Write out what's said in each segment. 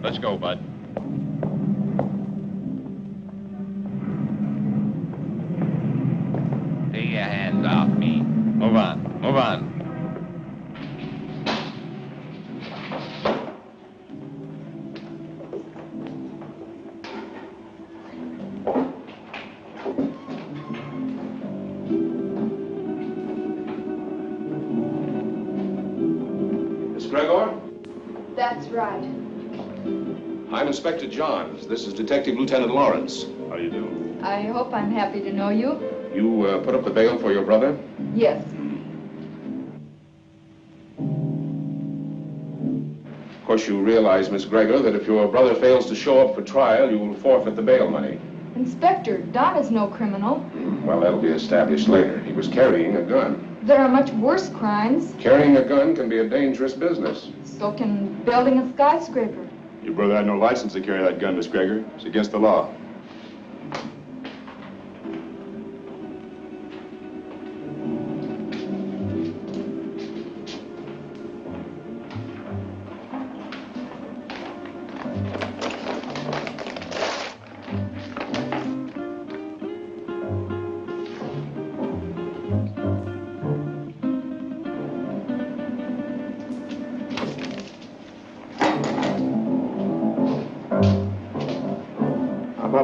Let's go, Bud. Take your hands off me. Move on. Move on. That's right. I'm Inspector Johns. This is Detective Lieutenant Lawrence. How do you do? I hope I'm happy to know you. You put up the bail for your brother? Yes. Of course, you realize, Miss Gregor, that if your brother fails to show up for trial, you will forfeit the bail money. Inspector, Don is no criminal. Well, that'll be established later. He was carrying a gun. There are much worse crimes. Carrying a gun can be a dangerous business. So can building a skyscraper. Your brother had no license to carry that gun, Miss Gregor. It's against the law.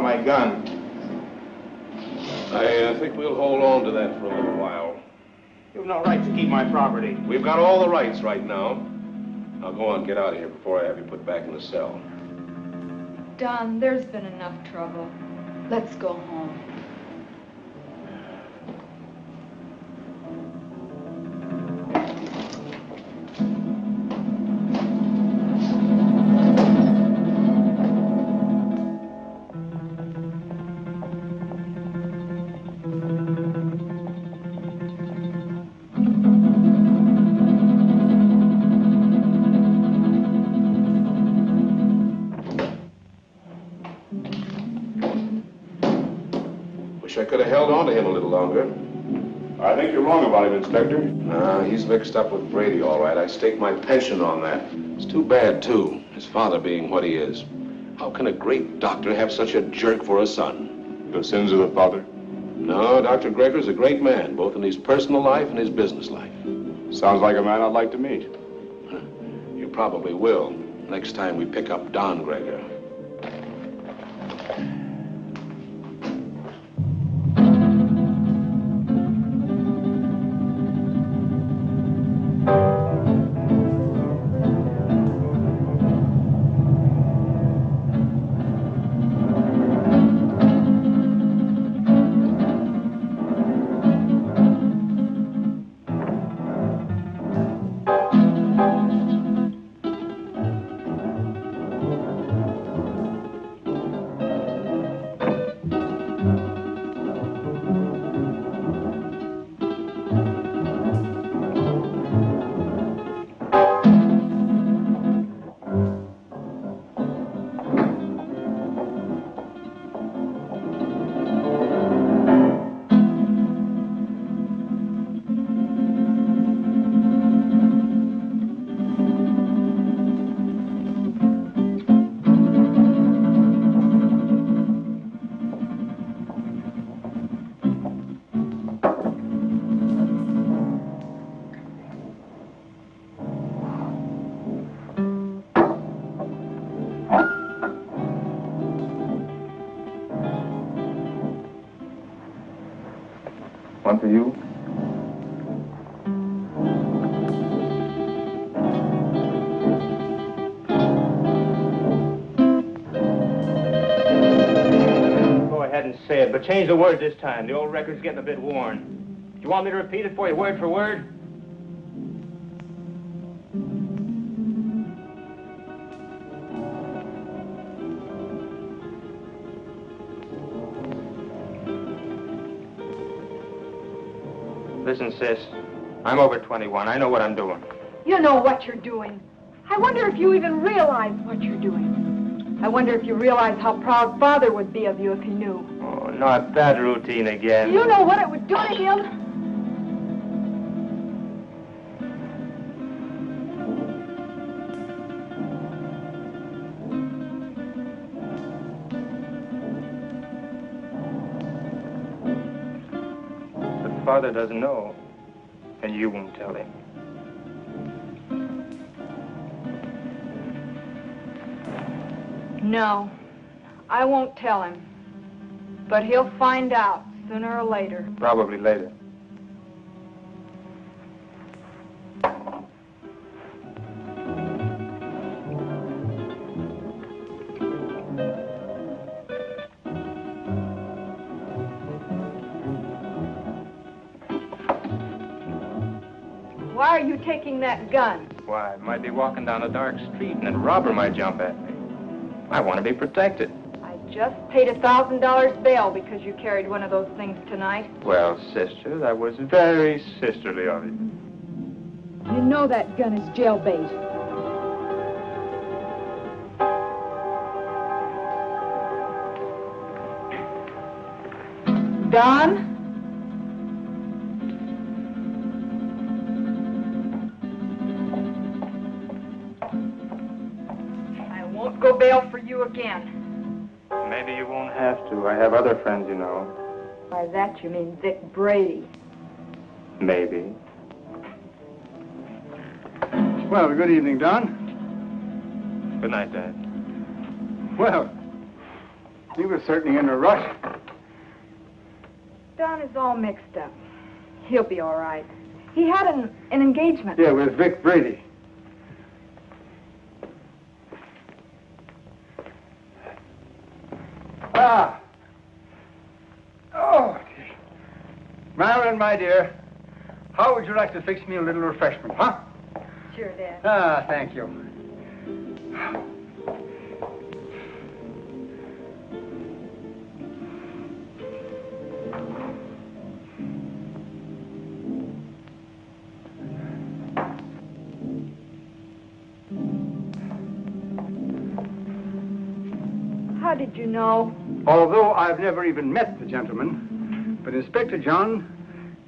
My gun. I think we'll hold on to that for a little while. You've no right to keep my property. We've got all the rights right now. Now go on, get out of here before I have you put back in the cell. Don, there's been enough trouble. Let's go home. I could have held on to him a little longer. I think you're wrong about him, Inspector. Nah, he's mixed up with Brady, all right. I staked my pension on that. It's too bad, too, his father being what he is. How can a great doctor have such a jerk for a son? The sins of the father? No, Dr. Gregor's a great man, both in his personal life and his business life. Sounds like a man I'd like to meet. You probably will, next time we pick up Don Gregor. One for you. Go ahead and say it, but change the word this time. The old record's getting a bit worn. Do you want me to repeat it for you word for word? Listen, sis, I'm over 21. I know what I'm doing. You know what you're doing. I wonder if you even realize what you're doing. I wonder if you realize how proud Father would be of you if he knew. Oh, not that routine again. You know what it would do to him? father doesn't know, and you won't tell him. No, I won't tell him. But he'll find out sooner or later. Probably later. Why are you taking that gun? Why, I might be walking down a dark street and a robber might jump at me. I want to be protected. I just paid $1,000 bail because you carried one of those things tonight. Well, sister, that was very sisterly of you. You know that gun is jailbait. Don? I won't go bail for you again. Maybe you won't have to. I have other friends, you know. By that you mean Vic Brady. Maybe. Well, good evening, Don. Good night, Dad. Well, you were certainly in a rush. Don is all mixed up. He'll be all right. He had an engagement. Yeah, with Vic Brady. Ah. Oh, dear. Marilyn, my dear, how would you like to fix me a little refreshment, huh? Sure, Dad. Ah, thank you. How did you know? Although I've never even met the gentleman, but Inspector John,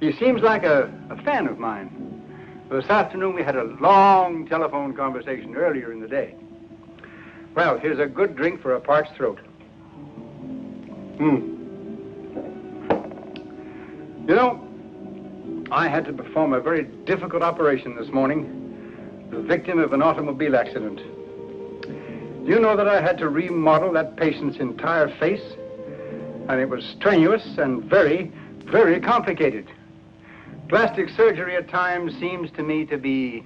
he seems like a fan of mine. This afternoon we had a long telephone conversation earlier in the day. Well, here's a good drink for a parched throat. You know, I had to perform a very difficult operation this morning, the victim of an automobile accident. You know that I had to remodel that patient's entire face, and it was strenuous and very, very complicated. Plastic surgery at times seems to me to be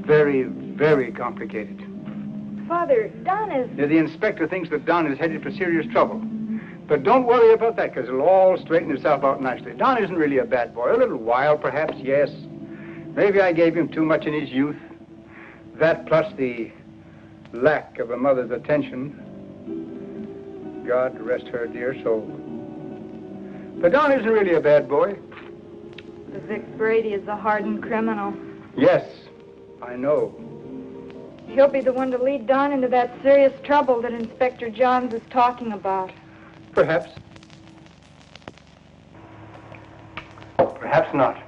very, very complicated. Father, Don is... Yeah, the inspector thinks that Don is headed for serious trouble. But don't worry about that, because it'll all straighten itself out nicely. Don isn't really a bad boy. A little wild, perhaps, yes. Maybe I gave him too much in his youth. That plus the lack of a mother's attention. God rest her dear soul. But Don isn't really a bad boy. The Vic Brady is a hardened criminal. Yes, I know. He'll be the one to lead Don into that serious trouble that Inspector Johns is talking about. Perhaps. Perhaps not.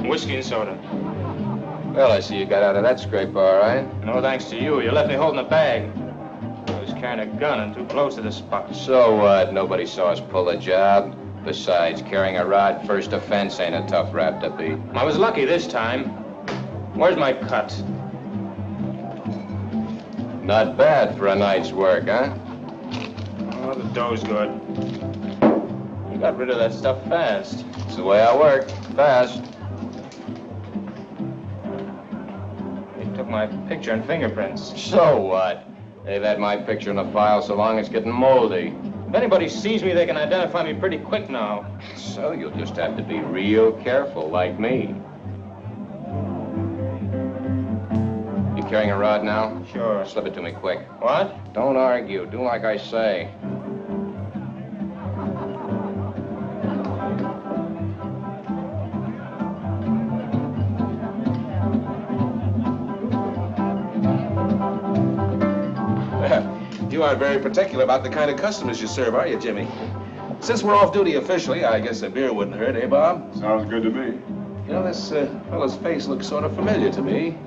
Whiskey and soda. Well, I see you got out of that scrape all right. No thanks to you. You left me holding a bag. I was carrying a gun and too close to the spot. So what? Nobody saw us pull the job. Besides, carrying a rod first offense ain't a tough rap to beat. I was lucky this time. Where's my cut? Not bad for a night's work, huh? Oh, the dough's good. You got rid of that stuff fast. It's the way I work. Fast. They took my picture and fingerprints. So what? They've had my picture in the file so long it's getting moldy. If anybody sees me, they can identify me pretty quick now. So you'll just have to be real careful, like me. You carrying a rod now? Sure. Slip it to me quick. What? Don't argue. Do like I say. You aren't very particular about the kind of customers you serve, are you, Jimmy? Since we're off duty officially, I guess a beer wouldn't hurt, eh, Bob? Sounds good to me. You know, this fellow's face looks sort of familiar to me.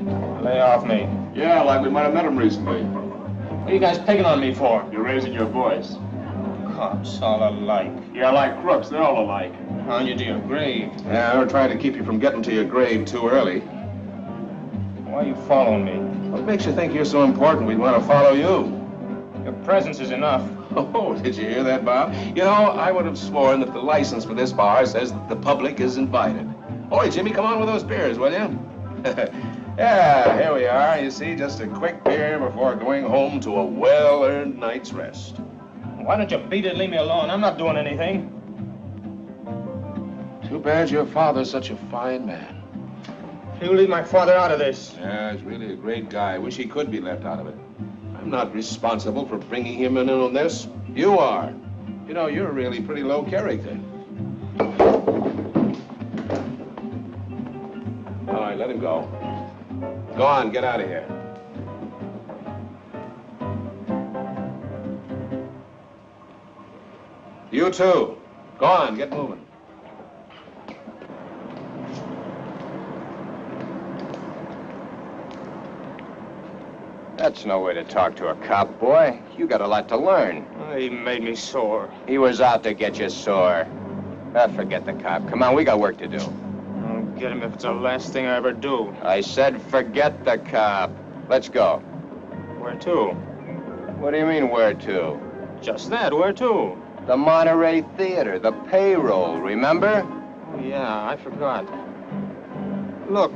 Lay off me. Yeah, like we might have met him recently. What are you guys picking on me for? You're raising your voice. Cops all alike. Yeah, like crooks, they're all alike. On you to your grave. Yeah, we're trying to keep you from getting to your grave too early. Why are you following me? What makes you think you're so important we'd want to follow you? Your presence is enough. Oh, did you hear that, Bob? You know, I would have sworn that the license for this bar says that the public is invited. Oi, Jimmy, come on with those beers, will you? Yeah, here we are. You see, just a quick beer before going home to a well-earned night's rest. Why don't you beat it and leave me alone? I'm not doing anything. Too bad your father's such a fine man. You leave my father out of this. Yeah, he's really a great guy. I wish he could be left out of it. I'm not responsible for bringing him in on this. You are. You know, you're really pretty low character. All right, let him go. Go on, get out of here. You too. Go on, get moving. That's no way to talk to a cop, boy. You got a lot to learn. He made me sore. He was out to get you sore. Forget the cop. Come on, we got work to do. I'll get him if it's the last thing I ever do. I said forget the cop. Let's go. Where to? What do you mean, where to? Just that, where to? The Monterey Theater, the payroll, remember? Yeah, I forgot. Look,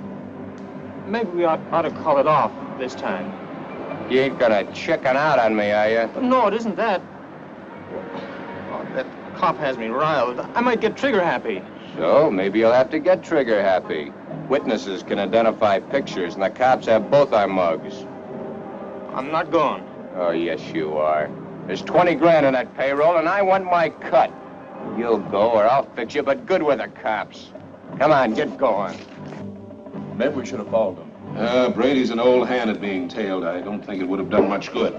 maybe we ought to call it off this time. You ain't gonna chicken out on me, are you? No, it isn't that. Oh, that cop has me riled. I might get trigger happy. So, maybe you'll have to get trigger happy. Witnesses can identify pictures, and the cops have both our mugs. I'm not going. Oh, yes, you are. There's 20 grand in that payroll, and I want my cut. You'll go, or I'll fix you, but good with the cops. Come on, get going. Maybe we should have followed them. Brady's an old hand at being tailed. I don't think it would have done much good.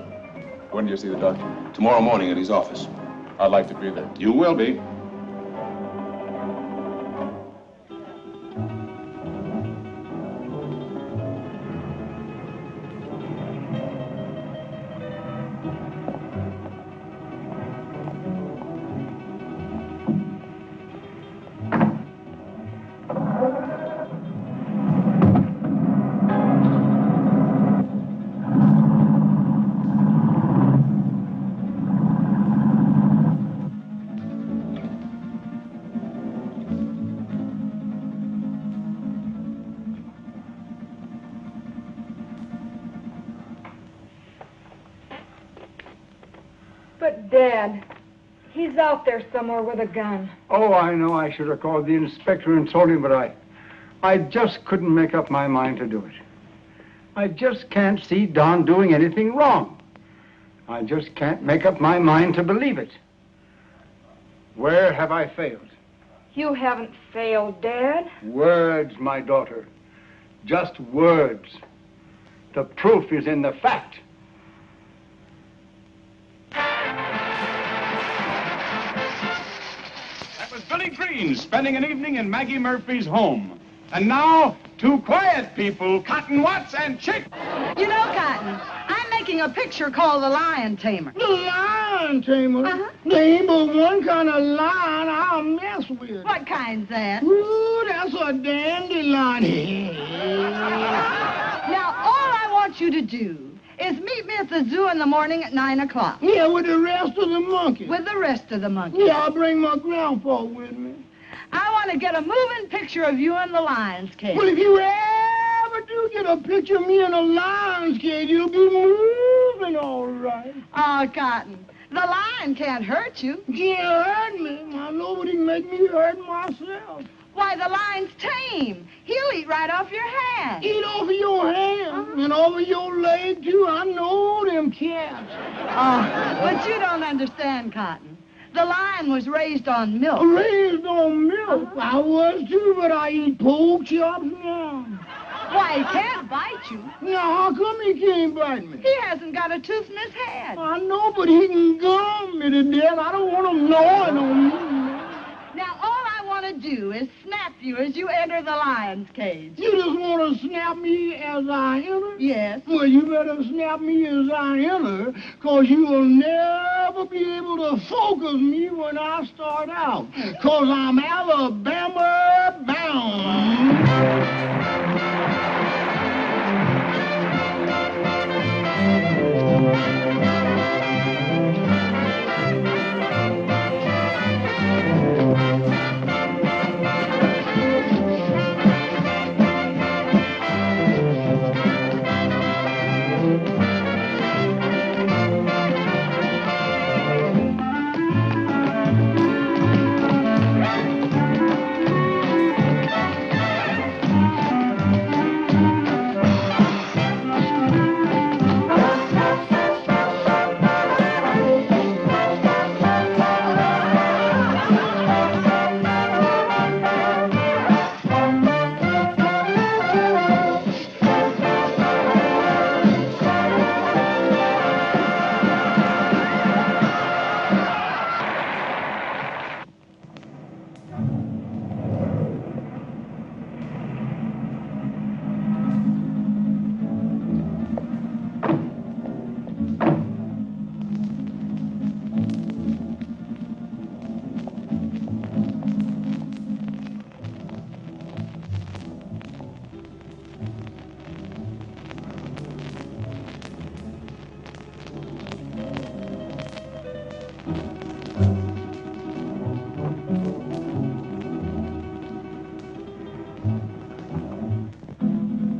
When do you see the doctor? Tomorrow morning at his office. I'd like to be there. You will be. But, Dad, he's out there somewhere with a gun. Oh, I know I should have called the inspector and told him, but I just couldn't make up my mind to do it. I just can't see Don doing anything wrong. I just can't make up my mind to believe it. Where have I failed? You haven't failed, Dad. Words, my daughter. Just words. The proof is in the fact. That was Billy Green spending an evening in Maggie Murphy's home. And now, two quiet people, Cotton Watts and Chick. You know, Cotton, I'm making a picture called The Lion Tamer. The lion tamer? Uh-huh. There ain't but one kind of lion I'll mess with. What kind's that? Ooh, that's a dandelion. Now, all I want you to do is meet me at the zoo in the morning at 9 o'clock. Yeah, with the rest of the monkeys. With the rest of the monkeys. Yeah, I'll bring my grandpa with me. I want to get a moving picture of you in the lion's cage. Well, if you ever do get a picture of me in a lion's cage, you'll be moving all right. Oh, Cotton, The lion can't hurt you. Can't hurt me. Now, nobody can make me hurt myself. Why, the lion's tame. He'll eat right off your hand. Eat off of your hand and over your leg, too. I know them cats. Oh, but you don't understand, Cotton. The lion was raised on milk. Raised on milk. I was, too, but I eat pork chops now. Why, he can't bite you. Now, how come he can't bite me? He hasn't got a tooth in his head. I know, but he can gum me to death. I don't want him gnawing on me. Now, all I want to do is snap you as you enter the lion's cage. You just want to snap me as I enter? Yes. Well, you better snap me as I enter, because you will never be able to focus me when I start out, because I'm Alabama bound.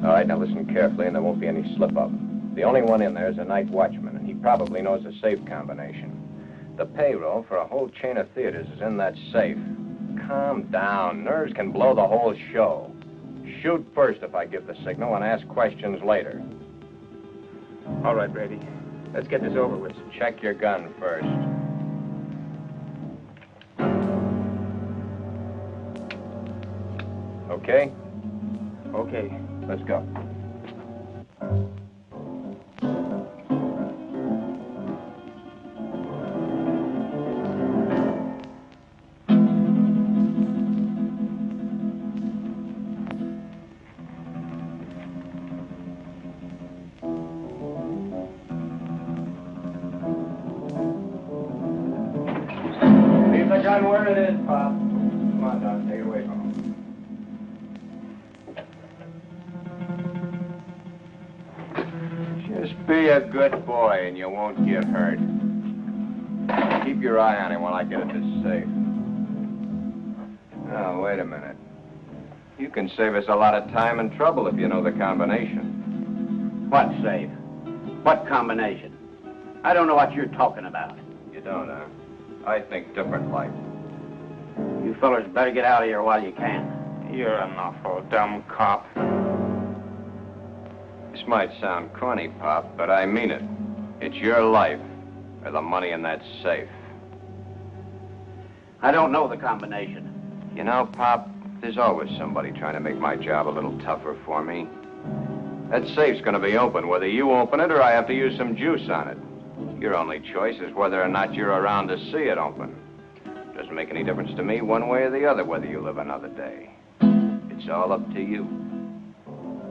All right, now listen carefully, and there won't be any slip-up. The only one in there is a night watchman, and he probably knows the safe combination. The payroll for a whole chain of theaters is in that safe. Calm down. Nerves can blow the whole show. Shoot first if I give the signal, and ask questions later. All right, Brady. Let's get this over with. Check your gun first. Okay? Okay. Let's go. Leave the gun where it is, Pop. Come on, Don. Take it away from him. Just be a good boy and you won't get hurt. Keep your eye on him while I get at this safe. Oh, wait a minute. You can save us a lot of time and trouble if you know the combination. What safe? What combination? I don't know what you're talking about. You don't, huh? I think different like. You fellers better get out of here while you can. You're an awful dumb cop. This might sound corny, Pop, but I mean it. It's your life or the money in that safe. I don't know the combination. You know, Pop, there's always somebody trying to make my job a little tougher for me. That safe's going to be open, whether you open it or I have to use some juice on it. Your only choice is whether or not you're around to see it open. Doesn't make any difference to me one way or the other whether you live another day. It's all up to you.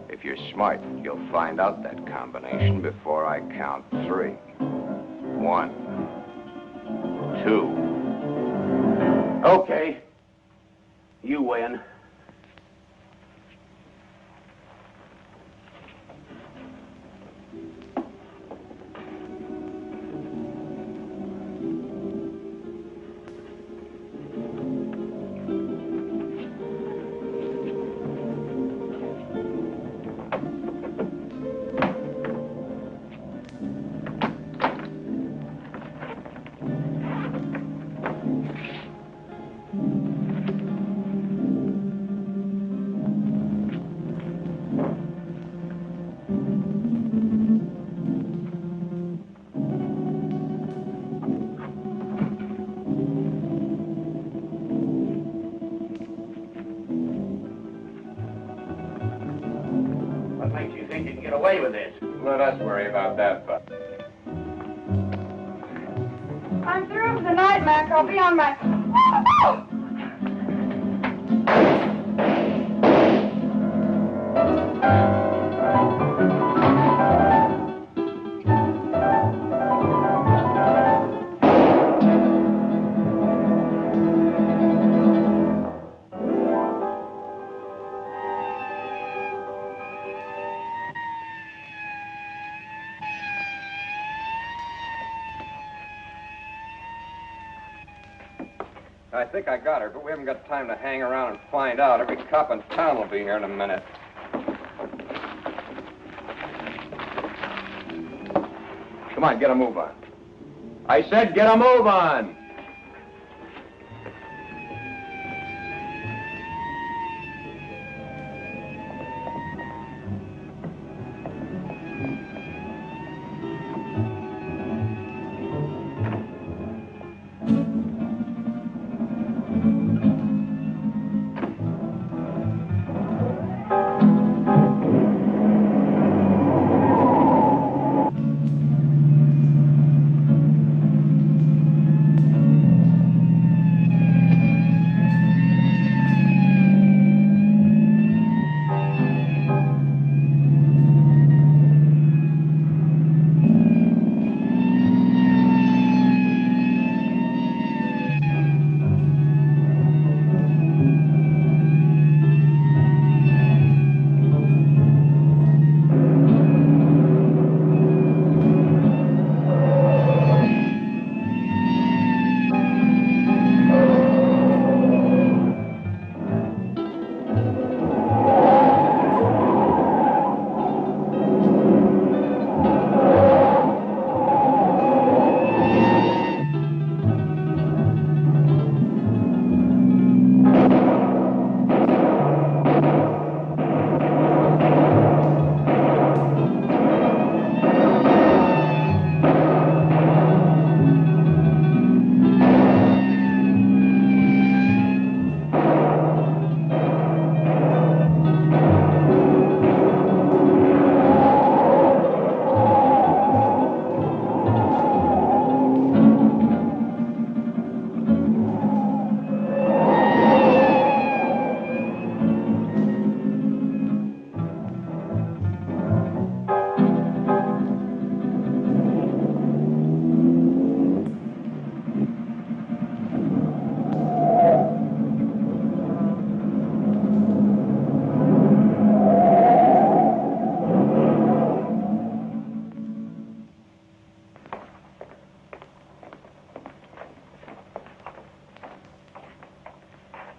If you're smart, you'll find out that combination before I count 3. 1, 2. Okay. You win. think you can get away with this? Let us worry about that, Buck. I'm through for the night, Mac. I'll be on my... I think I got her, but we haven't got time to hang around and find out. Every cop in town will be here in a minute. Come on, get a move on. I said get a move on!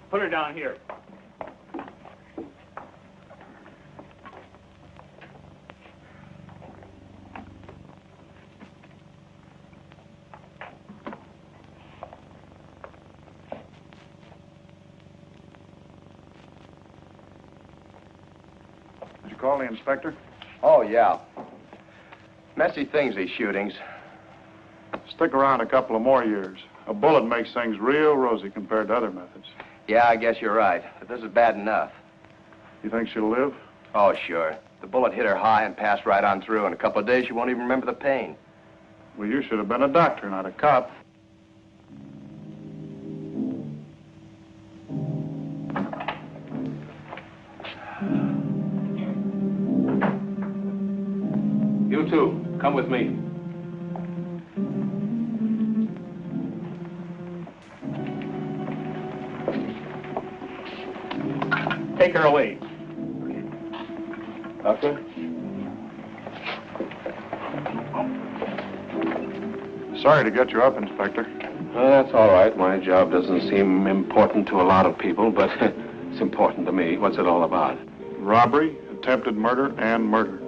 Put her down here. Did you call the inspector? Oh, yeah. Messy things, these shootings. Stick around a couple of more years. A bullet makes things real rosy compared to other methods. Yeah, I guess you're right. But this is bad enough. You think she'll live? Oh, sure. The bullet hit her high and passed right on through. In a couple of days, she won't even remember the pain. Well, you should have been a doctor, not a cop. You two, come with me. Take her away. Doctor? Sorry to get you up, Inspector. That's all right. My job doesn't seem important to a lot of people, but it's important to me. What's it all about? Robbery, attempted murder, and murder.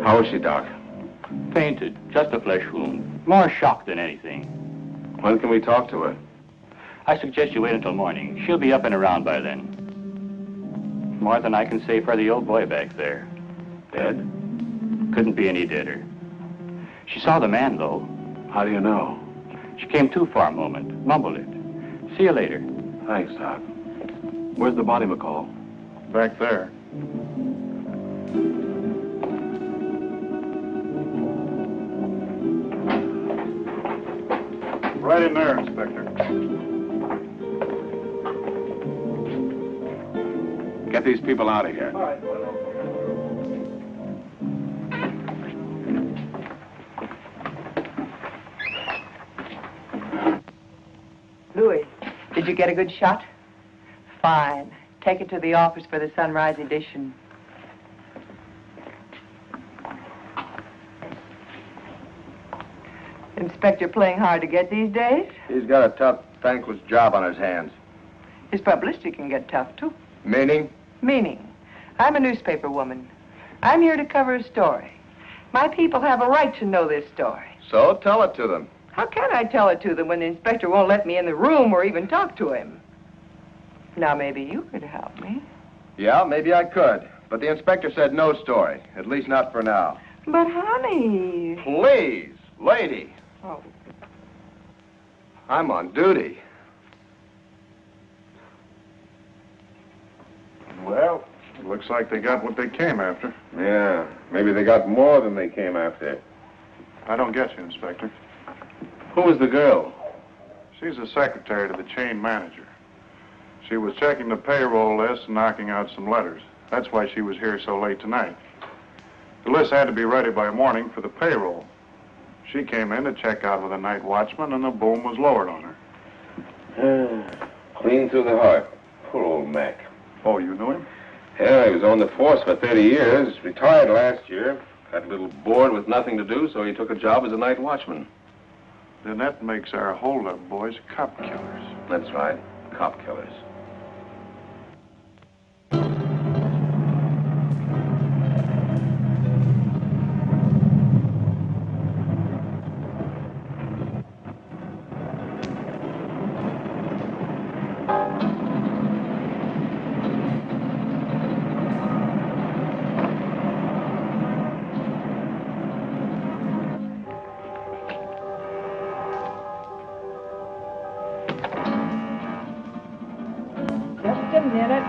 How is she, Doc? Fainted. Just a flesh wound. More shock than anything. When can we talk to her? I suggest you wait until morning. She'll be up and around by then. More than I can say for the old boy back there. Dead? Couldn't be any deader. She saw the man, though. How do you know? She came to for a moment, mumbled it. See you later. Thanks, Doc. Where's the body, McCall? Back there. Right in there, Inspector. Get these people out of here. All right. Louis, did you get a good shot? Fine. Take it to the office for the sunrise edition. Inspector playing hard to get these days? He's got a tough, thankless job on his hands. His publicity can get tough, too. Meaning? Meaning, I'm a newspaper woman. I'm here to cover a story. My people have a right to know this story. So tell it to them. How can I tell it to them when the inspector won't let me in the room or even talk to him? Now, maybe you could help me. Yeah, maybe I could. But the inspector said no story, at least not for now. But, honey... Please, lady. Oh. I'm on duty. Well, it looks like they got what they came after. Yeah, maybe they got more than they came after. I don't get you, Inspector. Who was the girl? She's the secretary to the chain manager. She was checking the payroll list and knocking out some letters. That's why she was here so late tonight. The list had to be ready by morning for the payroll. She came in to check out with a night watchman, and the boom was lowered on her. Clean through the heart. Poor old Mac. Oh, you knew him? Yeah, he was on the force for 30 years. Retired last year. Got a little bored with nothing to do, so he took a job as a night watchman. Then that makes our hold-up boys cop killers. That's right. Cop killers.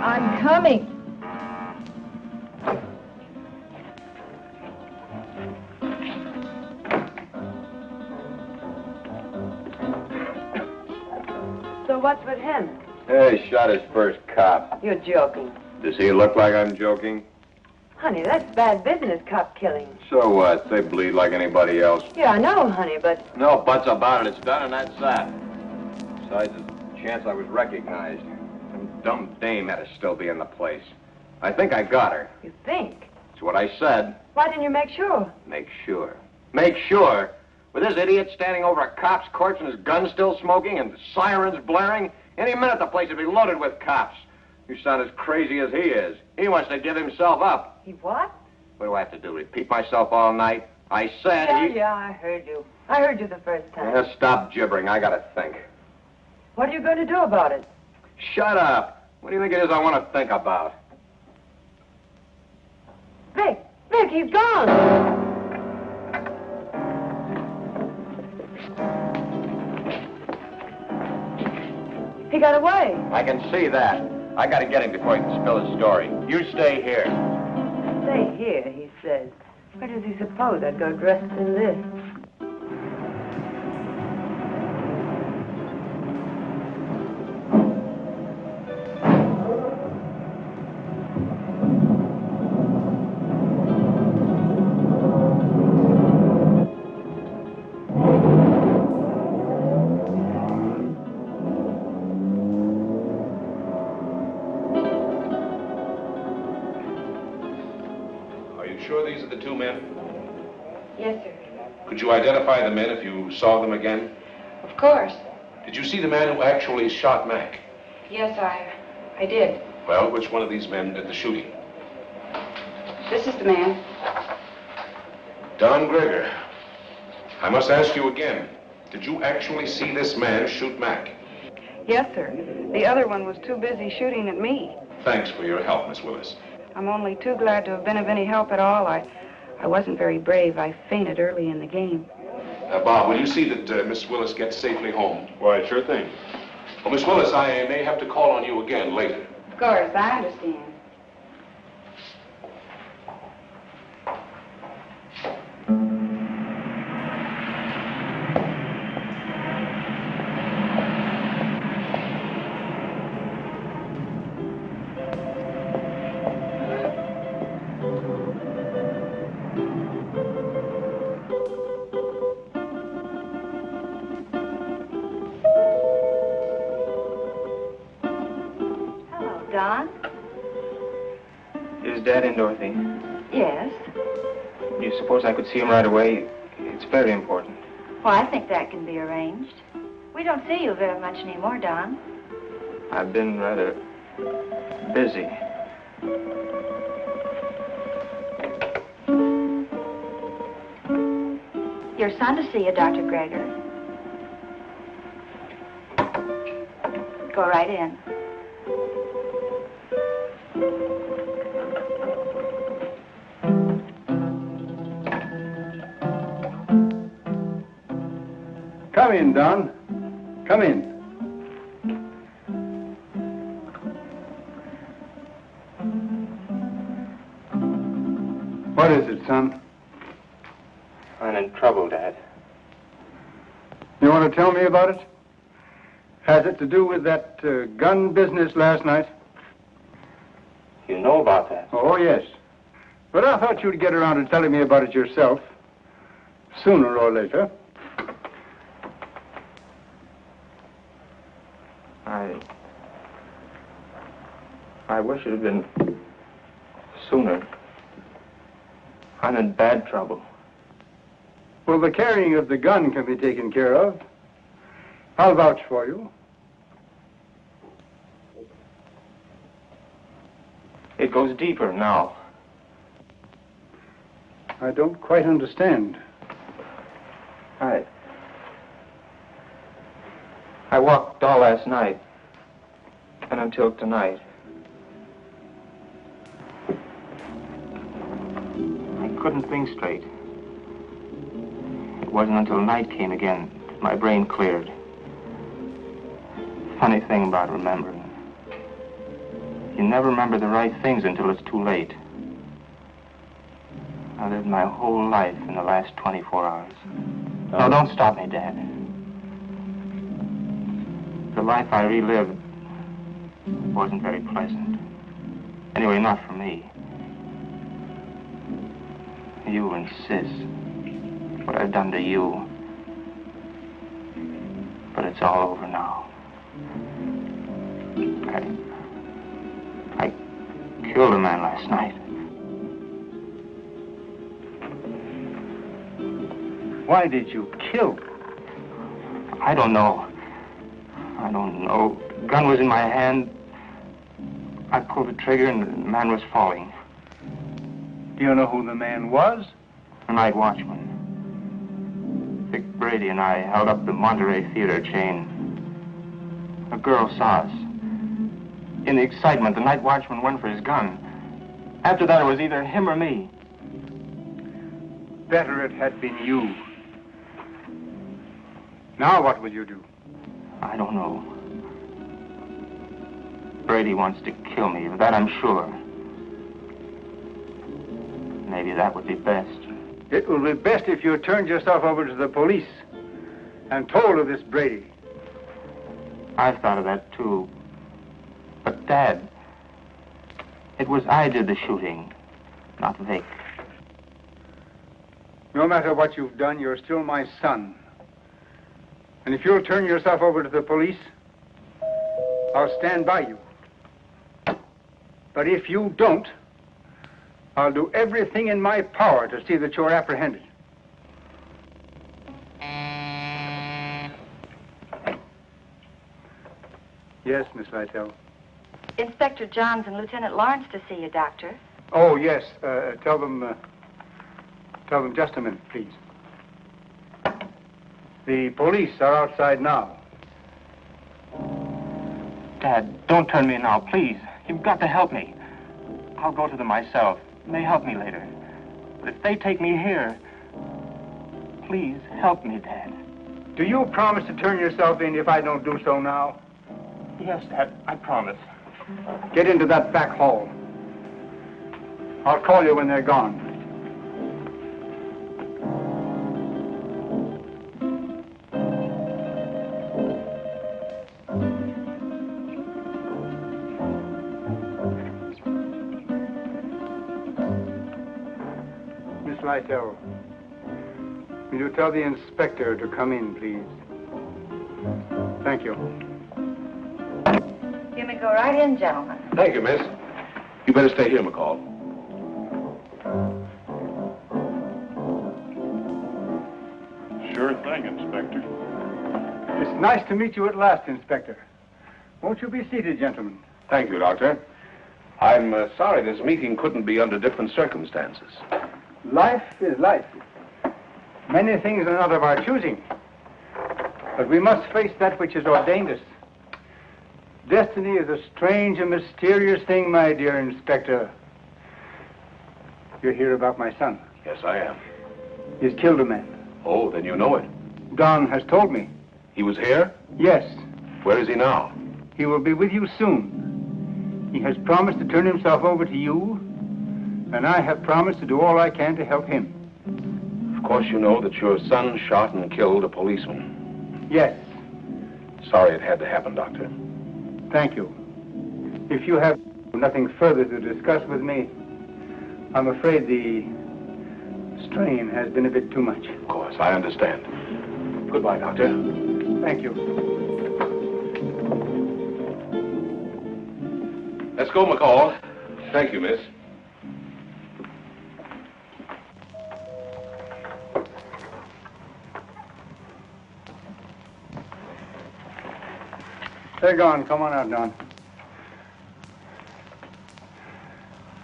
I'm coming. So what's with him? Hey, he shot his first cop. You're joking. Does he look like I'm joking? Honey, that's bad business, cop killing. So what? They bleed like anybody else. Yeah, I know, honey, but... No buts about it. It's done and that's that. Besides, there's a chance I was recognized. Some dumb dame had to still be in the place. I think I got her. You think? That's what I said. Why didn't you make sure? Make sure. Make sure? With this idiot standing over a cop's corpse and his gun still smoking and sirens blaring, any minute the place would be loaded with cops. You sound as crazy as he is. He wants to give himself up. He what? What do I have to do, repeat myself all night? I said Yeah, I heard you. I heard you the first time. Yeah, stop gibbering. I gotta think. What are you going to do about it? Shut up. What do you think it is I want to think about? Vic, he's gone. He got away. I can see that. I gotta get him before he can spill his story. You stay here. Stay here, he says. Where does he suppose I'd go dressed in this? Could you identify the men if you saw them again? Of course. Did you see the man who actually shot Mac? Yes, I did. Well, which one of these men did the shooting? This is the man. Don Greger. I must ask you again. Did you actually see this man shoot Mac? Yes, sir. The other one was too busy shooting at me. Thanks for your help, Miss Willis. I'm only too glad to have been of any help at all. I wasn't very brave. I fainted early in the game. Bob, will you see that Miss Willis gets safely home? Why, sure thing. Well, Miss Willis, I may have to call on you again later. Of course, I understand. Don? Is Dad in, Dorothy? Yes. Do you suppose I could see him right away? It's very important. Well, I think that can be arranged. We don't see you very much anymore, Don. I've been rather busy. Your son to see you, Dr. Gregor. Go right in. Come in, Don. Come in. What is it, son? I'm in trouble, Dad. You want to tell me about it? Has it to do with that gun business last night? You know about that? Oh, yes. But I thought you'd get around to telling me about it yourself. Sooner or later. I wish it had been sooner. I'm in bad trouble. Well, the carrying of the gun can be taken care of. I'll vouch for you. It goes deeper now. I don't quite understand. I walked all last night and until tonight. I couldn't think straight. It wasn't until night came again that my brain cleared. Funny thing about remembering. You never remember the right things until it's too late. I lived my whole life in the last 24 hours. No, don't stop me, Dad. The life I relived wasn't very pleasant. Anyway, not for me. You and Sis. What I've done to you. But it's all over now. I killed a man last night. Why did you kill? I don't know. The gun was in my hand. I pulled the trigger and the man was falling. Do you know who the man was? The night watchman. Vic Brady and I held up the Monterey Theater chain. A girl saw us. In the excitement, the night watchman went for his gun. After that, it was either him or me. Better it had been you. Now what will you do? I don't know. Brady wants to kill me, of that I'm sure. Maybe that would be best. It will be best if you turned yourself over to the police and told of this Brady. I've thought of that, too. But, Dad, it was I did the shooting, not Vic. No matter what you've done, you're still my son. And if you'll turn yourself over to the police, I'll stand by you. But if you don't, I'll do everything in my power to see that you're apprehended. Yes, Miss Lytle. Inspector Johns and Lieutenant Lawrence to see you, Doctor. Oh, yes. Tell them just a minute, please. The police are outside now. Dad, don't turn me now, please. You've got to help me. I'll go to them myself. They may help me later. But if they take me here, please help me, Dad. Do you promise to turn yourself in if I don't do so now? Yes, Dad, I promise. Get into that back hall. I'll call you when they're gone. Miss Lytle, will you tell the inspector to come in, please? Thank you. You me go right in, gentlemen. Thank you, miss. You better stay here, McCall. Sure thing, Inspector. It's nice to meet you at last, Inspector. Won't you be seated, gentlemen? Thank you, Doctor. I'm sorry this meeting couldn't be under different circumstances. Life is life. Many things are not of our choosing. But we must face that which has ordained us. Destiny is a strange and mysterious thing, my dear Inspector. You're here about my son. Yes, I am. He's killed a man. Oh, then you know it. Don has told me. He was here? Yes. Where is he now? He will be with you soon. He has promised to turn himself over to you, and I have promised to do all I can to help him. Of course you know that your son shot and killed a policeman. Yes. Sorry it had to happen, Doctor. Thank you. If you have nothing further to discuss with me, I'm afraid the strain has been a bit too much. Of course, I understand. Goodbye, Doctor. Thank you. Let's go, McCall. Thank you, miss. They're gone. Come on out, Don.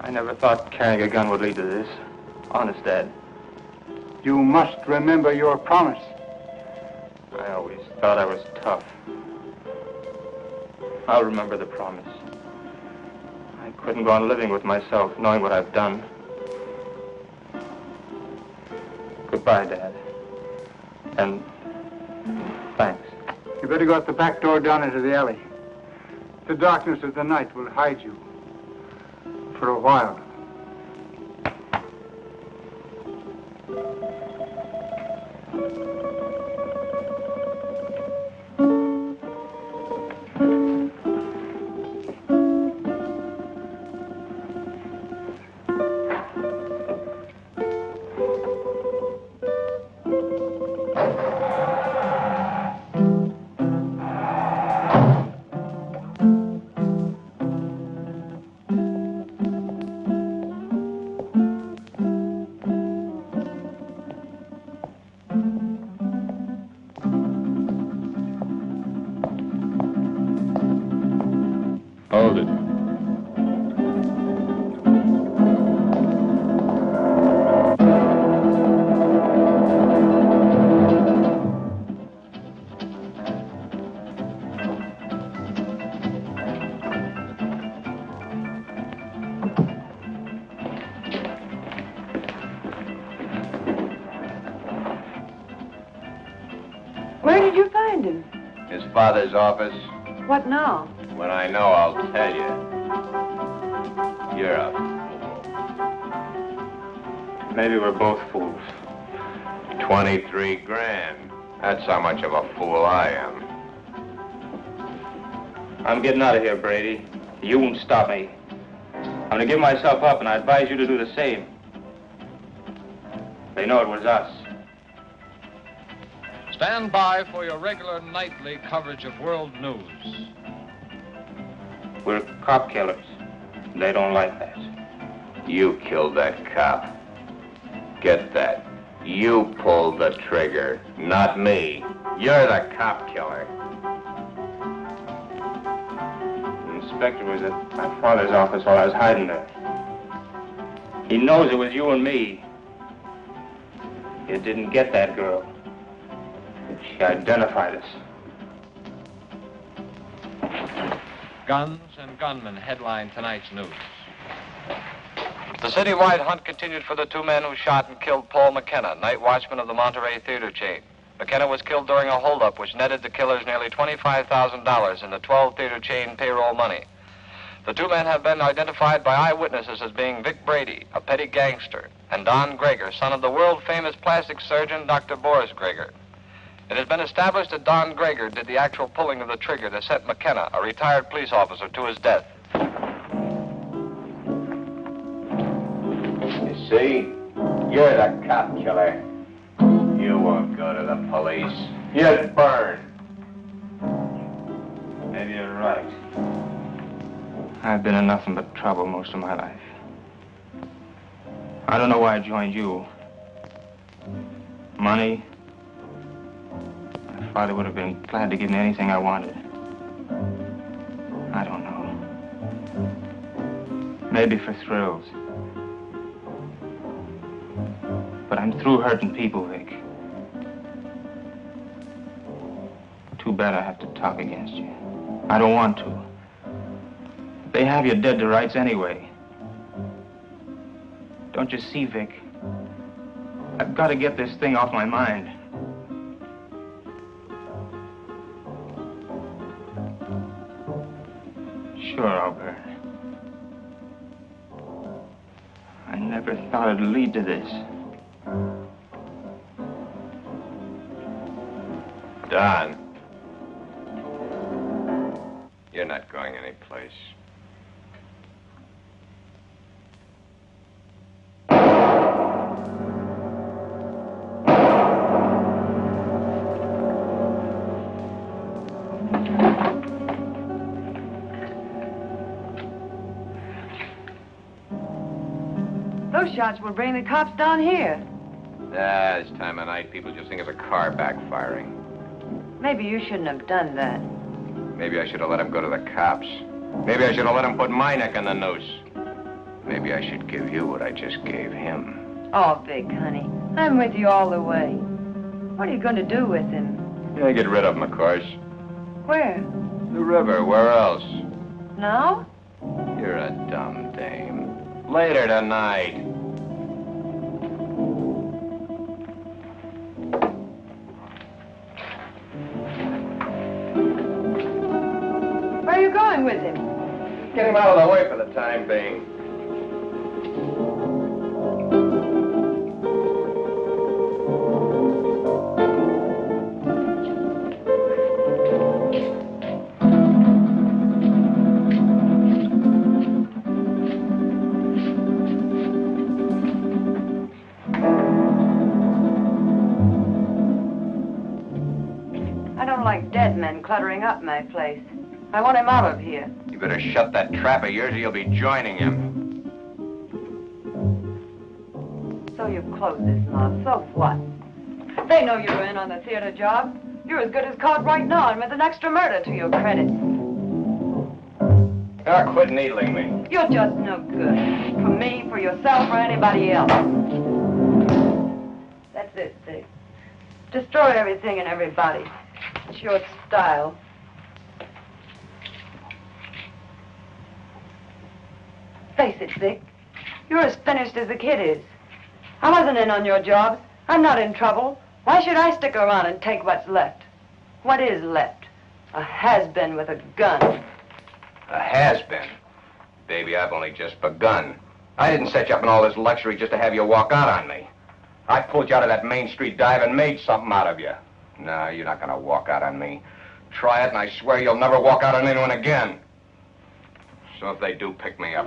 I never thought carrying a gun would lead to this. Honest, Dad. You must remember your promise. I always thought I was tough. I'll remember the promise. I couldn't go on living with myself, knowing what I've done. Goodbye, Dad. And thanks. You better go out the back door down into the alley. The darkness of the night will hide you. For a while. Hold it. Where did you find him? His father's office. What now? When I know, I'll tell you. You're a fool. Maybe we're both fools. 23 grand. That's how much of a fool I am. I'm getting out of here, Brady. You won't stop me. I'm gonna give myself up, and I advise you to do the same. They know it was us. Stand by for your regular nightly coverage of world news. We're cop killers. They don't like that. You killed that cop. Get that. You pulled the trigger, not me. You're the cop killer. The inspector was at my father's office while I was hiding there. He knows it was you and me. You didn't get that girl. She identified us. Guns and gunmen headline tonight's news. The citywide hunt continued for the two men who shot and killed Paul McKenna, night watchman of the Monterey theater chain. McKenna was killed during a holdup which netted the killers nearly $25,000 in the 12 theater chain payroll money. The two men have been identified by eyewitnesses as being Vic Brady, a petty gangster, and Don Greger, son of the world-famous plastic surgeon Dr. Boris Greger. It has been established that Don Greger did the actual pulling of the trigger that sent McKenna, a retired police officer, to his death. You see? You're the cop killer. You won't go to the police. You'd burn. Maybe you're right. I've been in nothing but trouble most of my life. I don't know why I joined you. Money? My father would have been glad to give me anything I wanted. I don't know. Maybe for thrills. But I'm through hurting people, Vic. Too bad I have to talk against you. I don't want to. They have you dead to rights anyway. Don't you see, Vic? I've got to get this thing off my mind. Sure, I'll burn. I never thought it'd lead to this. Don. You're not going anyplace. Those shots will bring the cops down here. This time of night, people just think of a car backfiring. Maybe you shouldn't have done that. Maybe I should have let him go to the cops. Maybe I should have let him put my neck in the noose. Maybe I should give you what I just gave him. Oh, Vic, honey, I'm with you all the way. What are you going to do with him? Yeah, get rid of him, of course. Where? The river, where else? Now? You're a dumb dame. Later tonight. Where are you going with him? Get him out of the way for the time being. I don't like dead men cluttering up my place. I want him out of here. You better shut that trap of yours or you'll be joining him. So you've closed this mob. So what? They know you're in on the theater job. You're as good as caught right now and with an extra murder to your credit. Ah, quit needling me. You're just no good. For me, for yourself, or anybody else. That's it, Vic. Destroy everything and everybody. It's your style. Face it, Vic. You're as finished as the kid is. I wasn't in on your job. I'm not in trouble. Why should I stick around and take what's left? What is left? A has-been with a gun. A has-been? Baby, I've only just begun. I didn't set you up in all this luxury just to have you walk out on me. I pulled you out of that Main Street dive and made something out of you. No, you're not gonna walk out on me. Try it and I swear you'll never walk out on anyone again. So if they do pick me up,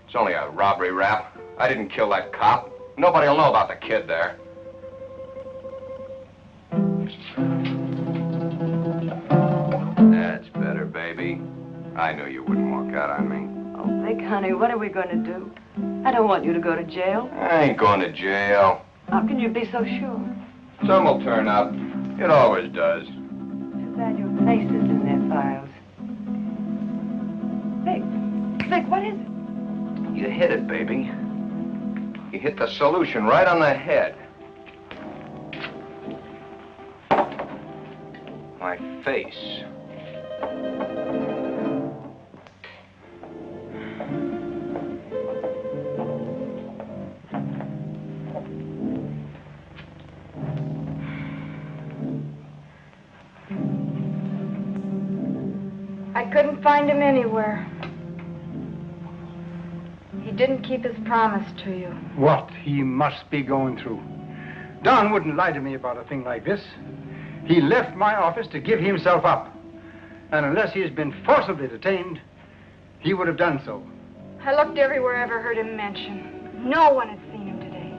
it's only a robbery rap. I didn't kill that cop. Nobody will know about the kid there. That's better, baby. I knew you wouldn't walk out on me. Oh, Vic, honey, what are we going to do? I don't want you to go to jail. I ain't going to jail. How can you be so sure? Some will turn up. It always does. Too bad your face is in their files. Vic, what is it? You hit it, baby. You hit the solution right on the head. My face. I couldn't find him anywhere. He didn't keep his promise to you. What he must be going through. Don wouldn't lie to me about a thing like this. He left my office to give himself up. And unless he has been forcibly detained, he would have done so. I looked everywhere I ever heard him mentioned. No one had seen him today.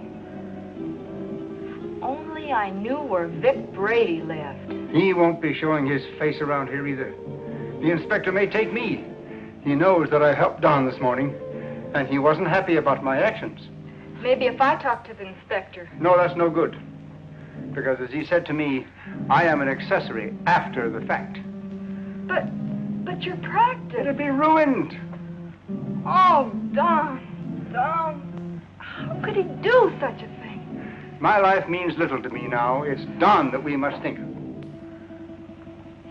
If only I knew where Vic Brady lived. He won't be showing his face around here either. The inspector may take me. He knows that I helped Don this morning, and he wasn't happy about my actions. Maybe if I talk to the inspector. No, that's no good. Because as he said to me, I am an accessory after the fact. But your practice. It'll be ruined. Oh, Don. How could he do such a thing? My life means little to me now. It's Don that we must think of.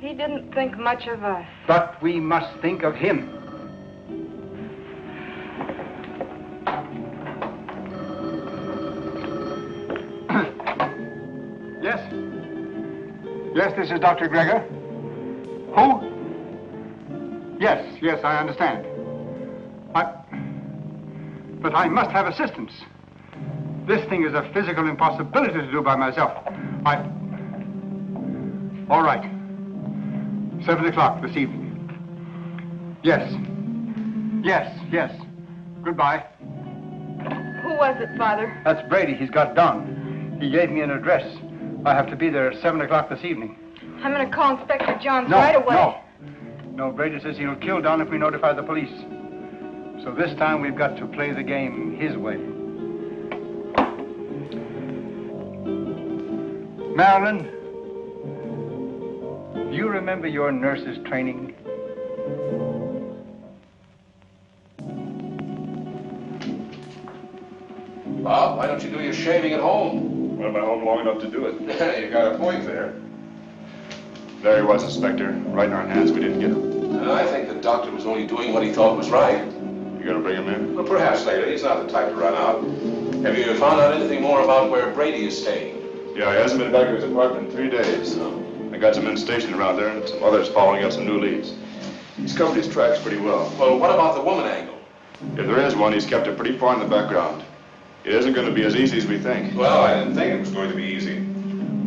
He didn't think much of us. But we must think of him. Yes? Yes, this is Dr. Gregor. Who? Yes, I understand. But I must have assistance. This thing is a physical impossibility to do by myself. All right. 7 o'clock this evening. Yes. Goodbye. Who was it, Father? That's Brady. He's got Don. He gave me an address. I have to be there at 7 o'clock this evening. I'm going to call Inspector Johns right away. No, Brady says he'll kill Don if we notify the police. So this time we've got to play the game his way. Marilyn, do you remember your nurse's training? Bob, why don't you do your shaving at home? Well, I'm at home long enough to do it. You got a point there. There he was, Inspector. Right in our hands. We didn't get him. I think the doctor was only doing what he thought was right. You gonna bring him in? Well, perhaps later. He's not the type to run out. Have you found out anything more about where Brady is staying? Yeah, he hasn't been back to his apartment in 3 days. I got some men stationed around there and some others following up some new leads. He's covered his tracks pretty well. Well, what about the woman angle? If there is one, he's kept it pretty far in the background. It isn't going to be as easy as we think. Well, I didn't think it was going to be easy.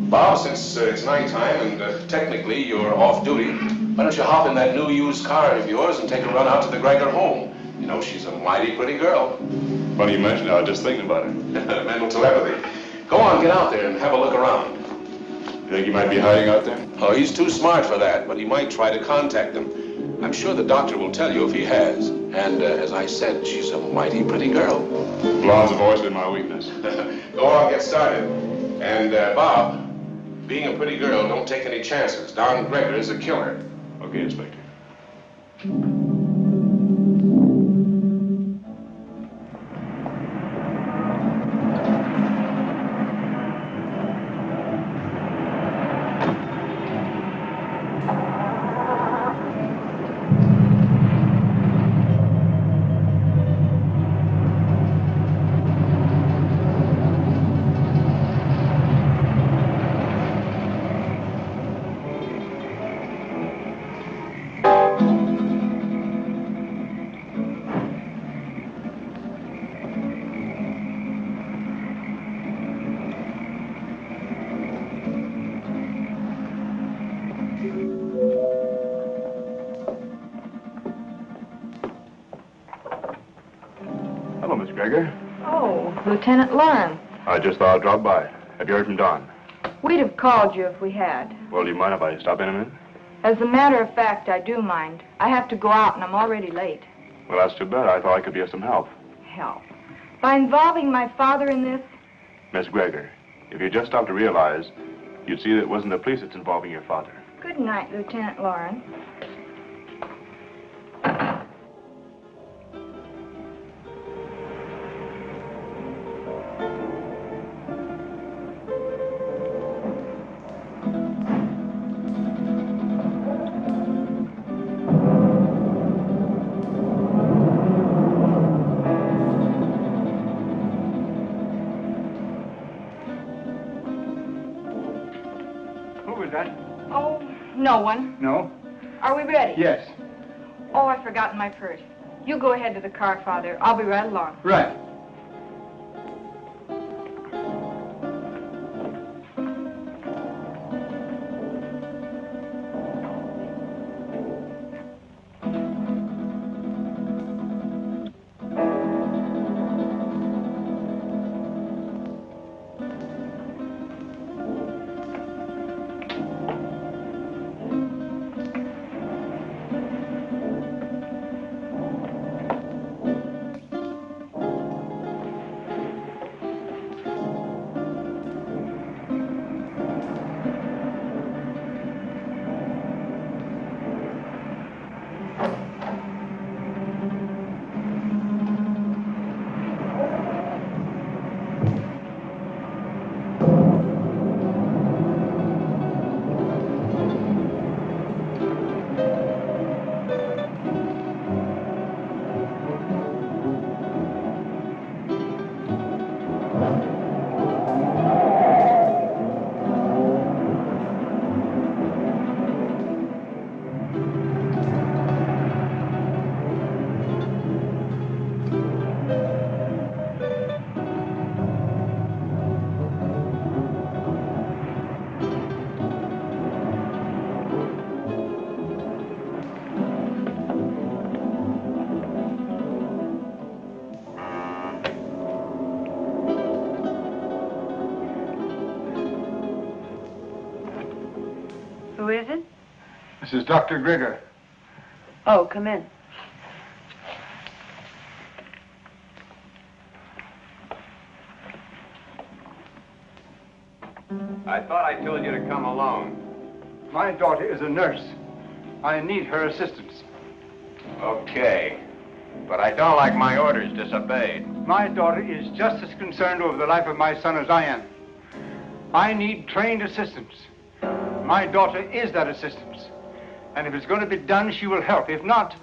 Bob, since it's nighttime and technically you're off duty, why don't you hop in that new used car of yours and take a run out to the Gregor home? You know, she's a mighty pretty girl. Funny you mention it. I was just thinking about it. Mental telepathy. Go on, get out there and have a look around. You think he might be hiding out there? Oh, he's too smart for that, but he might try to contact them. I'm sure the doctor will tell you if he has. And as I said, she's a mighty pretty girl. Blondes have always been my weakness. Go on, get started. And, Bob, being a pretty girl, don't take any chances. Don Gregor is a killer. Okay, Inspector. Gregor? Oh, Lieutenant Lawrence. I just thought I'd drop by. Have you heard from Don? We'd have called you if we had. Well, do you mind if I stop in a minute? As a matter of fact, I do mind. I have to go out and I'm already late. Well, that's too bad. I thought I could be of some help. Help? By involving my father in this? Miss Gregor, if you just stopped to realize, you'd see that it wasn't the police that's involving your father. Good night, Lieutenant Lawrence. No one. No? Are we ready? Yes. Oh, I've forgotten my purse. You go ahead to the car, Father. I'll be right along. Right. This is Dr. Grigger. Oh, come in. I thought I told you to come alone. My daughter is a nurse. I need her assistance. Okay. But I don't like my orders disobeyed. My daughter is just as concerned over the life of my son as I am. I need trained assistance. My daughter is that assistance. And if it's going to be done, she will help. If not,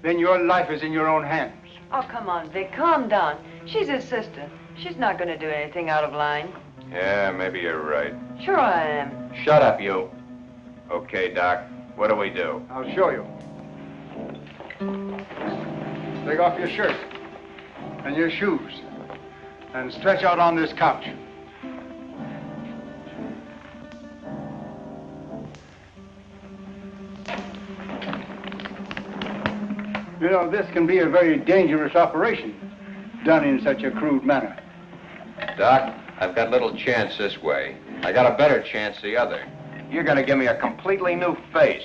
then your life is in your own hands. Oh, come on, Vic, calm down. She's his sister. She's not going to do anything out of line. Yeah, maybe you're right. Sure I am. Shut up, you. Okay, Doc. What do we do? I'll show you. Take off your shirt and your shoes and stretch out on this couch. You know, this can be a very dangerous operation, done in such a crude manner. Doc, I've got little chance this way. I got a better chance the other. You're gonna give me a completely new face.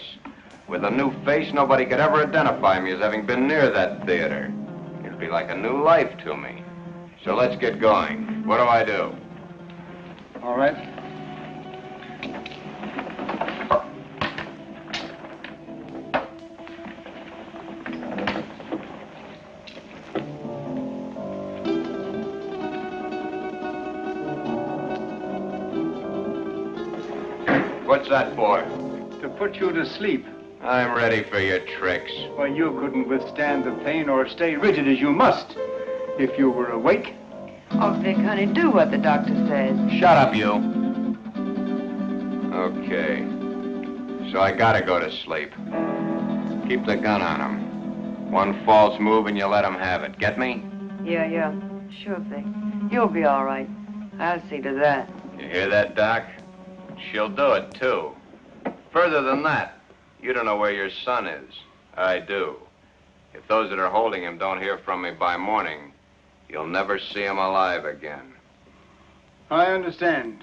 With a new face, nobody could ever identify me as having been near that theater. It'd be like a new life to me. So let's get going. What do I do? All right. What's that for? To put you to sleep. I'm ready for your tricks. Well, you couldn't withstand the pain or stay rigid as you must if you were awake. Oh, Vic, honey, do what the doctor says. Shut up, you. Okay. So I gotta go to sleep. Keep the gun on him. One false move and you let him have it. Get me? Yeah. Sure, Vic. You'll be all right. I'll see to that. You hear that, Doc? She'll do it, too. Further than that, you don't know where your son is. I do. If those that are holding him don't hear from me by morning, you'll never see him alive again. I understand.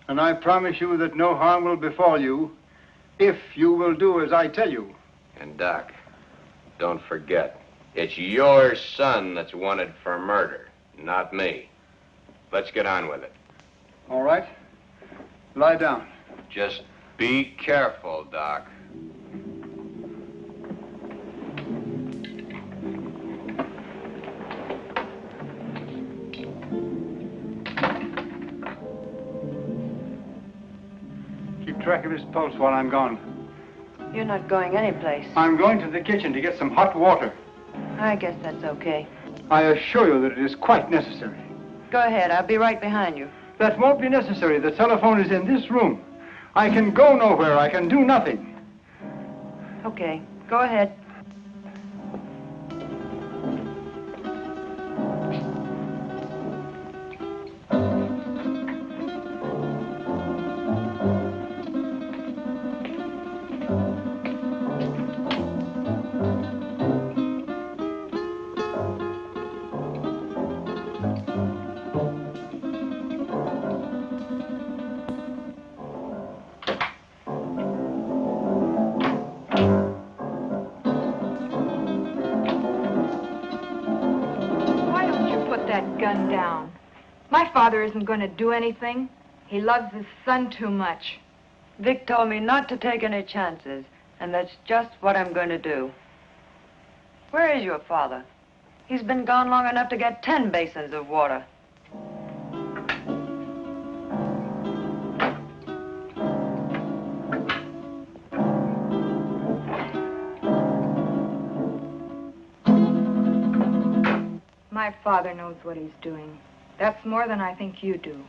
And I promise you that no harm will befall you if you will do as I tell you. And, Doc, don't forget, it's your son that's wanted for murder, not me. Let's get on with it. All right. Lie down. Just be careful, Doc. Keep track of his pulse while I'm gone. You're not going anyplace. I'm going to the kitchen to get some hot water. I guess that's okay. I assure you that it is quite necessary. Go ahead. I'll be right behind you. That won't be necessary. The telephone is in this room. I can go nowhere. I can do nothing. Okay. Go ahead. Gun down. My father isn't going to do anything. He loves his son too much. Vic told me not to take any chances, and that's just what I'm going to do. Where is your father? He's been gone long enough to get 10 basins of water. My father knows what he's doing. That's more than I think you do.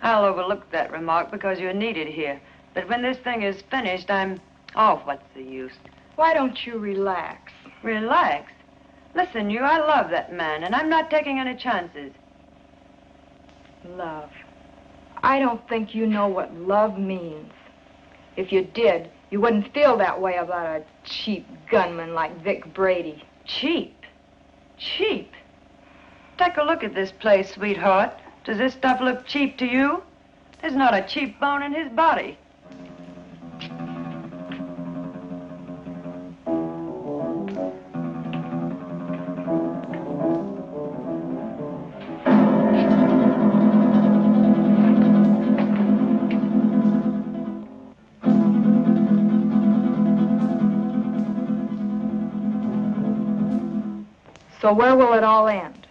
I'll overlook that remark because you're needed here. But when this thing is finished, Oh, what's the use? Why don't you relax? Relax? Listen, I love that man, and I'm not taking any chances. Love. I don't think you know what love means. If you did, you wouldn't feel that way about a cheap gunman like Vic Brady. Cheap? Cheap? Take a look at this place, sweetheart. Does this stuff look cheap to you? There's not a cheap bone in his body. So where will it all end?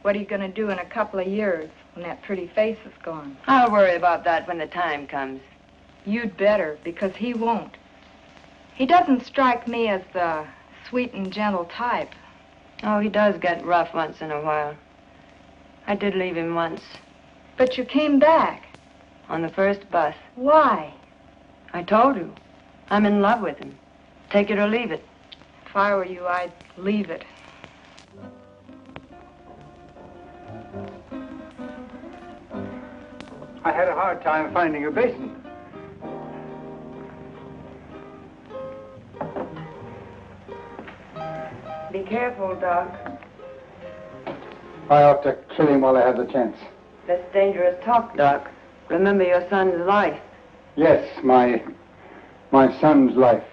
What are you going to do in a couple of years when that pretty face is gone? I'll worry about that when the time comes. You'd better, because he won't. He doesn't strike me as the sweet and gentle type. Oh, he does get rough once in a while. I did leave him once. But you came back. On the first bus. Why? I told you. I'm in love with him. Take it or leave it. If I were you, I'd leave it. I had a hard time finding a basin. Be careful, Doc. I ought to kill him while I have the chance. That's dangerous talk, Doc. Remember your son's life. Yes, my son's life.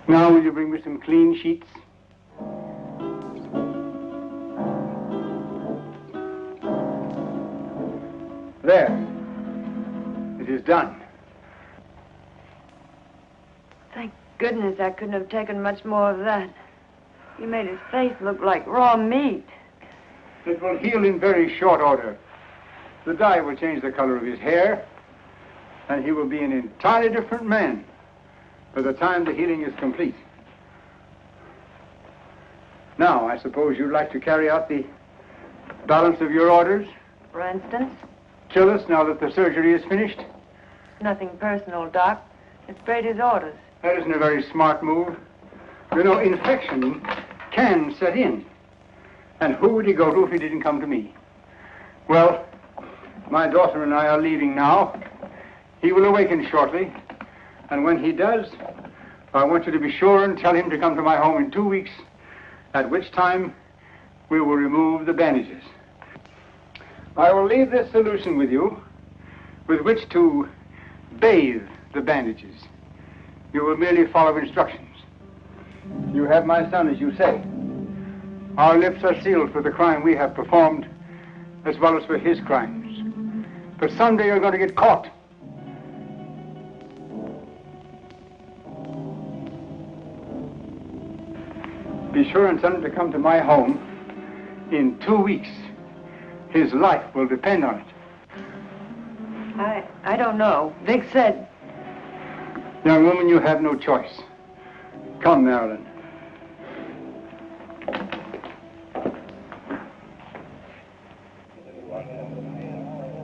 Now, will you bring me some clean sheets? There. It is done. Thank goodness I couldn't have taken much more of that. You made his face look like raw meat. It will heal in very short order. The dye will change the color of his hair, and he will be an entirely different man by the time the healing is complete. Now, I suppose you'd like to carry out the balance of your orders? For instance? Kill us now that the surgery is finished? Nothing personal, Doc. It's Brady's orders. That isn't a very smart move. You know, infection can set in. And who would he go to if he didn't come to me? Well, my daughter and I are leaving now. He will awaken shortly. And when he does, I want you to be sure and tell him to come to my home in 2 weeks, at which time we will remove the bandages. I will leave this solution with you, with which to bathe the bandages. You will merely follow instructions. You have my son, as you say. Our lips are sealed for the crime we have performed, as well as for his crimes. But someday you're going to get caught. Be sure and send him to come to my home in 2 weeks. His life will depend on it. I don't know. Vic said... Young woman, you have no choice. Come, Marilyn.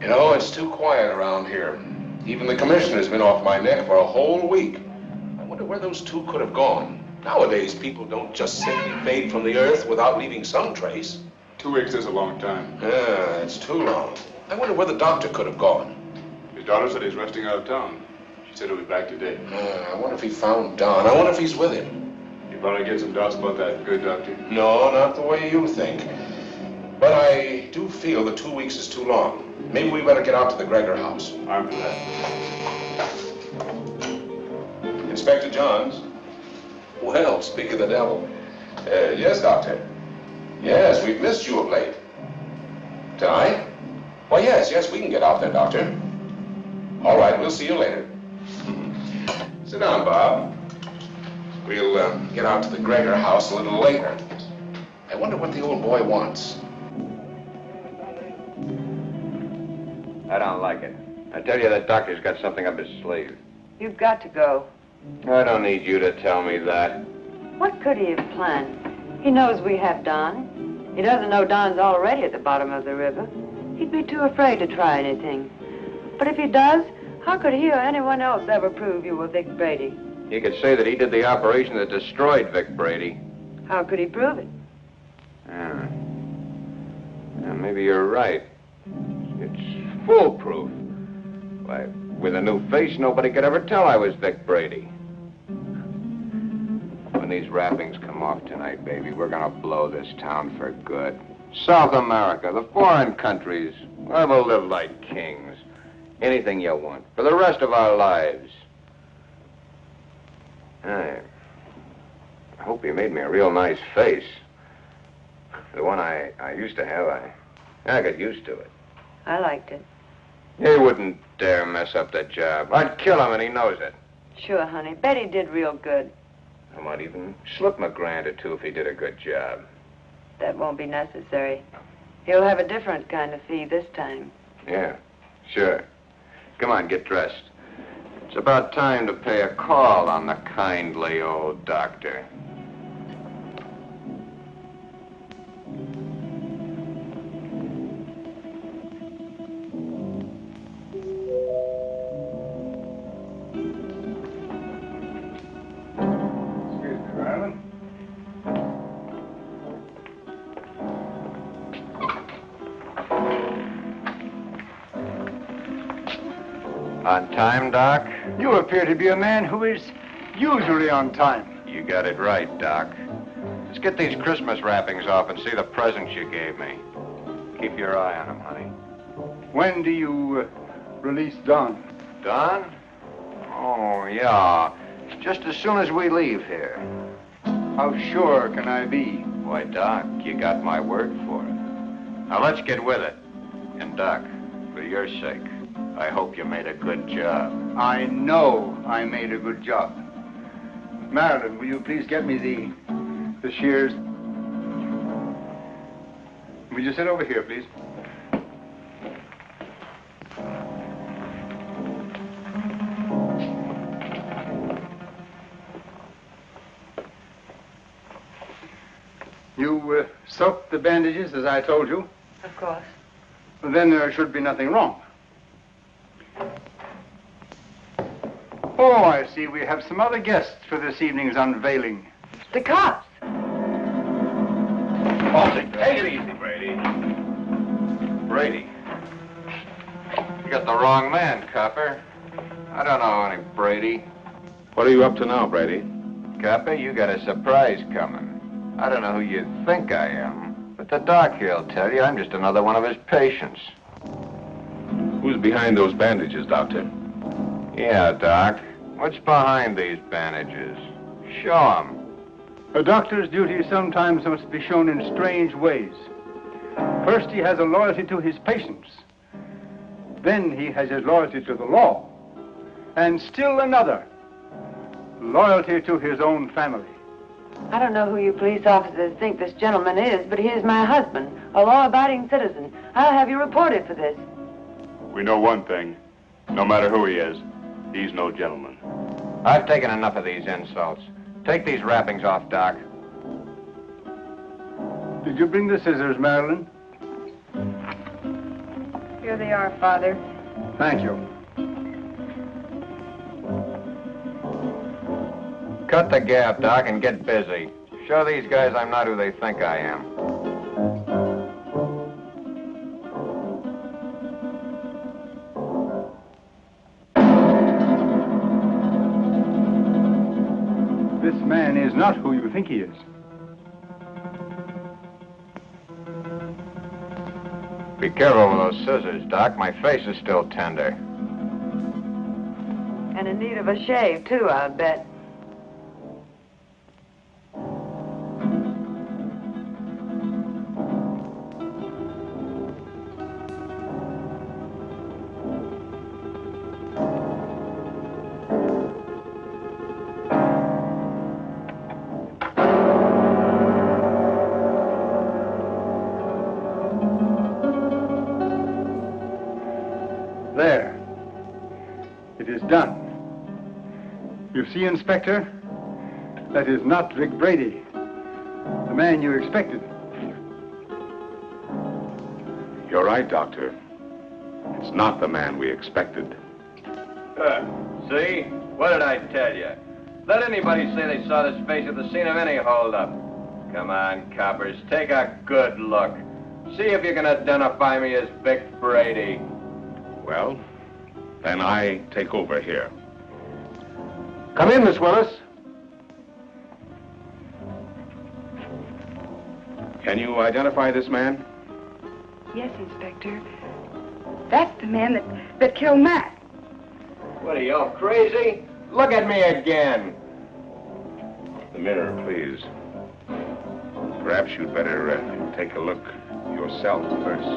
You know, it's too quiet around here. Even the commissioner's been off my neck for a whole week. I wonder where those two could have gone. Nowadays, people don't just simply fade from the earth without leaving some trace. 2 weeks is a long time. Yeah, it's too long. I wonder where the doctor could have gone. His daughter said he's resting out of town. She said he'll be back today. I wonder if he found Don. I wonder if he's with him. You probably get some doubts about that, good doctor. No, not the way you think. But I do feel that 2 weeks is too long. Maybe we better get out to the Gregor house. I'm for that. Inspector Johns. Well, speak of the devil. Yes, Doctor. Yes, we've missed you of late. Tonight? Well, yes, we can get out there, Doctor. All right, we'll see you later. Sit down, Bob. We'll get out to the Gregor house a little later. I wonder what the old boy wants. I don't like it. I tell you, that doctor's got something up his sleeve. You've got to go. I don't need you to tell me that. What could he have planned? He knows we have Don. He doesn't know Don's already at the bottom of the river. He'd be too afraid to try anything. But if he does, how could he or anyone else ever prove you were Vic Brady? He could say that he did the operation that destroyed Vic Brady. How could he prove it? Yeah, maybe you're right. It's foolproof. Why, with a new face, nobody could ever tell I was Vic Brady. When these wrappings come off tonight, baby, we're gonna blow this town for good. South America, the foreign countries, where we'll live like kings. Anything you want, for the rest of our lives. I hope you made me a real nice face. The one I used to have, I got used to it. I liked it. He wouldn't dare mess up the job. I'd kill him, and he knows it. Sure, honey. Betty did real good. I might even slip him $1,000 or $2 if he did a good job. That won't be necessary. He'll have a different kind of fee this time. Yeah, sure. Come on, get dressed. It's about time to pay a call on the kindly old doctor. Excuse me, Rawlinson. On time, Doc? You appear to be a man who is usually on time. You got it right, Doc. Let's get these Christmas wrappings off and see the presents you gave me. Keep your eye on them, honey. When do you release Don? Don? Oh, yeah. Just as soon as we leave here. How sure can I be? Why, Doc, you got my word for it. Now, let's get with it. And, Doc, for your sake, I hope you made a good job. I know I made a good job. Marilyn, will you please get me the shears? Will you sit over here, please? You soaked the bandages as I told you? Of course. Well, then there should be nothing wrong. Oh, I see. We have some other guests for this evening's unveiling. The cops. Oh, take it easy, Brady. Brady. You got the wrong man, copper. I don't know any Brady. What are you up to now, Brady? Copper, you got a surprise coming. I don't know who you think I am, but the doc here'll tell you I'm just another one of his patients. Who's behind those bandages, Doctor? Yeah, Doc. What's behind these bandages? Show 'em. A doctor's duty sometimes must be shown in strange ways. First, he has a loyalty to his patients. Then he has his loyalty to the law. And still another, loyalty to his own family. I don't know who you police officers think this gentleman is, but he is my husband, a law-abiding citizen. I'll have you reported for this. We know one thing. No matter who he is, he's no gentleman. I've taken enough of these insults. Take these wrappings off, Doc. Did you bring the scissors, Marilyn? Here they are, Father. Thank you. Cut the gap, Doc, and get busy. Show these guys I'm not who they think I am. This man is not who you think he is. Be careful with those scissors, Doc. My face is still tender. And in need of a shave, too, I bet. There. It is done. You see, Inspector? That is not Vic Brady, the man you expected. You're right, Doctor. It's not the man we expected. See? What did I tell you? Let anybody say they saw this face at the scene of any holdup. Come on, coppers, take a good look. See if you can identify me as Vic Brady. Well, then I take over here. Come in, Miss Willis. Can you identify this man? Yes, Inspector. That's the man that killed Mac. What are you, all crazy? Look at me again. The mirror, please. Perhaps you'd better take a look yourself first.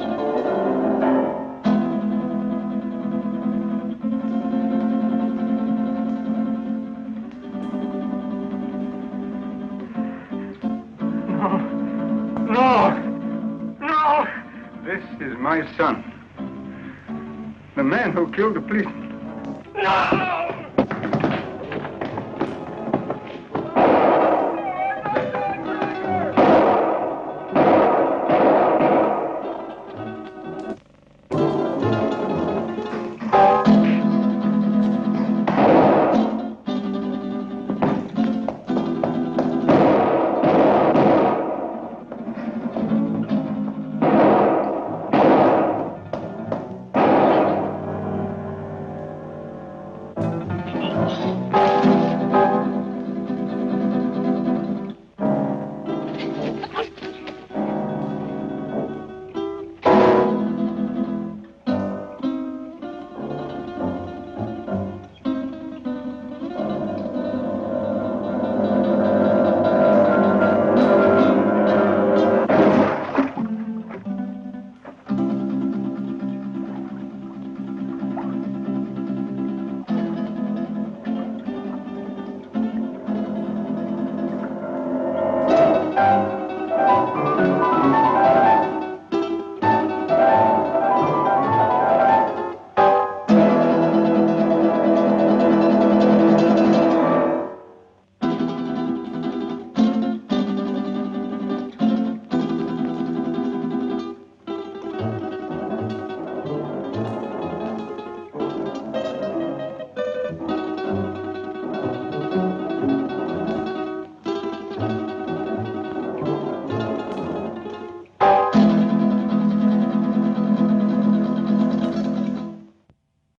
my son. The man who killed the policeman. No!